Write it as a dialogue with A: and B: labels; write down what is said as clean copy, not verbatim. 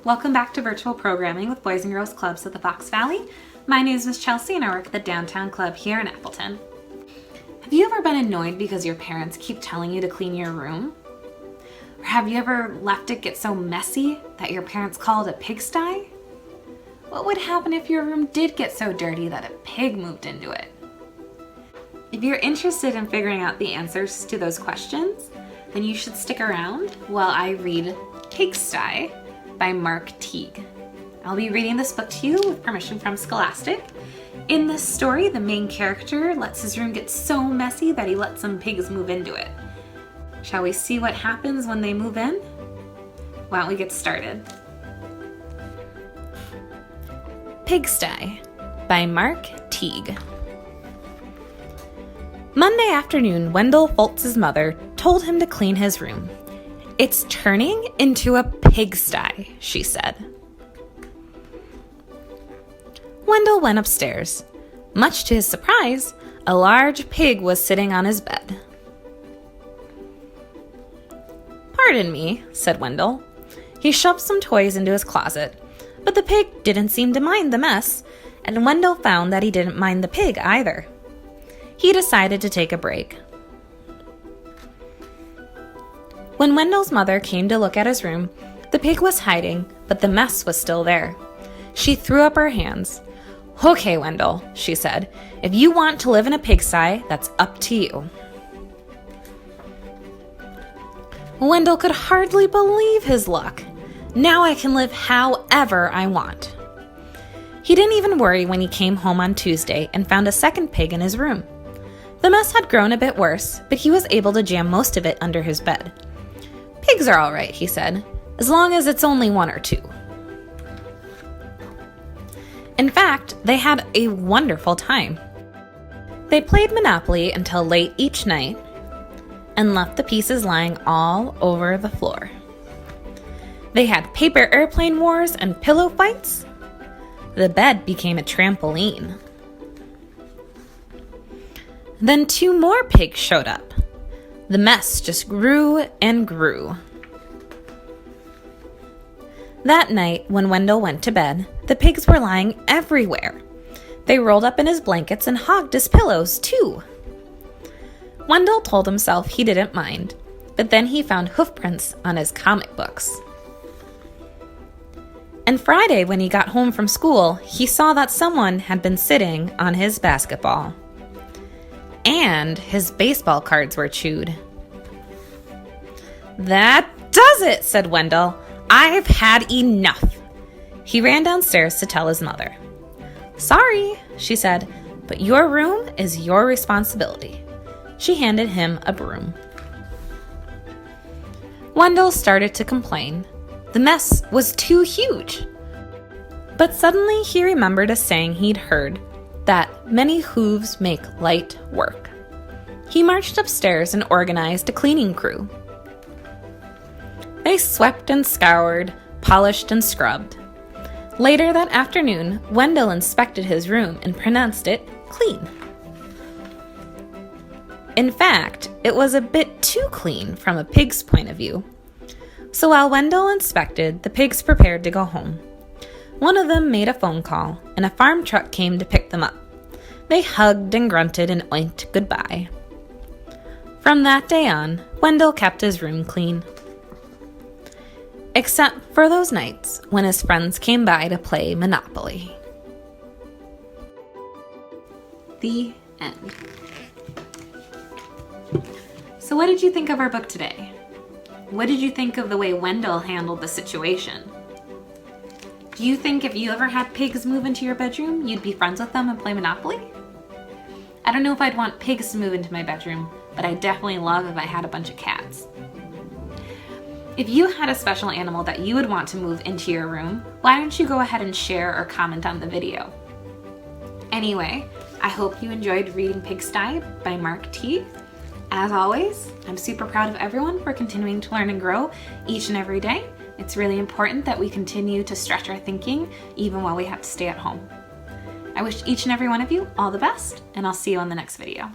A: welcome back to virtual programming with Boys and Girls Clubs at the Fox Valley. My name is Miss Chelsea and I work at the Downtown Club here in Appleton. Have you ever been annoyed because your parents keep telling you to clean your room? Or have you ever left it get so messy that your parents call it a pigsty? What would happen if your room did get so dirty that a pig moved into it? If you're interested in figuring out the answers to those questions, then you should stick around while I read Pigsty by Mark Teague. I'll be reading this book to you with permission from Scholastic. In this story, the main character lets his room get so messy that he lets some pigs move into it. Shall we see what happens when they move in? Why don't we get started? Pigsty by Mark Teague. Monday afternoon, Wendell Foltz's mother told him to clean his room. "It's turning into a pigsty," she said. Wendell went upstairs. Much to his surprise, a large pig was sitting on his bed. "Pardon me," said Wendell. He shoved some toys into his closet, but the pig didn't seem to mind the mess, and Wendell found that he didn't mind the pig either. He decided to take a break. When Wendell's mother came to look at his room, the pig was hiding, but the mess was still there. She threw up her hands. "Okay, Wendell," she said, "if you want to live in a pigsty, that's up to you." Wendell could hardly believe his luck. Now I can live however I want. He didn't even worry when he came home on Tuesday and found a second pig in his room. The mess had grown a bit worse, but he was able to jam most of it under his bed. "Pigs are all right," he said, "as long as it's only one or two." In fact, they had a wonderful time. They played Monopoly until late each night and left the pieces lying all over the floor. They had paper airplane wars and pillow fights. The bed became a trampoline. Then two more pigs showed up. The mess just grew and grew. That night, when Wendell went to bed, the pigs were lying everywhere. They rolled up in his blankets and hogged his pillows, too. Wendell told himself he didn't mind, but then he found hoofprints on his comic books. And Friday, when he got home from school, he saw that someone had been sitting on his basketball. And his baseball cards were chewed. "That does it," said Wendell. "I've had enough." He ran downstairs to tell his mother. "Sorry," she said, "but your room is your responsibility." She handed him a broom. Wendell started to complain. The mess was too huge. But suddenly he remembered a saying he'd heard, that many hooves make light work. He marched upstairs and organized a cleaning crew. They swept and scoured, polished and scrubbed. Later that afternoon, Wendell inspected his room and pronounced it clean. In fact, it was a bit too clean from a pig's point of view. So while Wendell inspected, the pigs prepared to go home. One of them made a phone call, and a farm truck came to pick them up. They hugged and grunted and oinked goodbye. From that day on, Wendell kept his room clean. Except for those nights when his friends came by to play Monopoly. The end. So what did you think of our book today? What did you think of the way Wendell handled the situation? Do you think if you ever had pigs move into your bedroom, you'd be friends with them and play Monopoly? I don't know if I'd want pigs to move into my bedroom, but I'd definitely love if I had a bunch of cats. If you had a special animal that you would want to move into your room, why don't you go ahead and share or comment on the video? Anyway, I hope you enjoyed reading Pigsty by Mark Teague. As always, I'm super proud of everyone for continuing to learn and grow each and every day. It's really important that we continue to stretch our thinking even while we have to stay at home. I wish each and every one of you all the best, and I'll see you on the next video.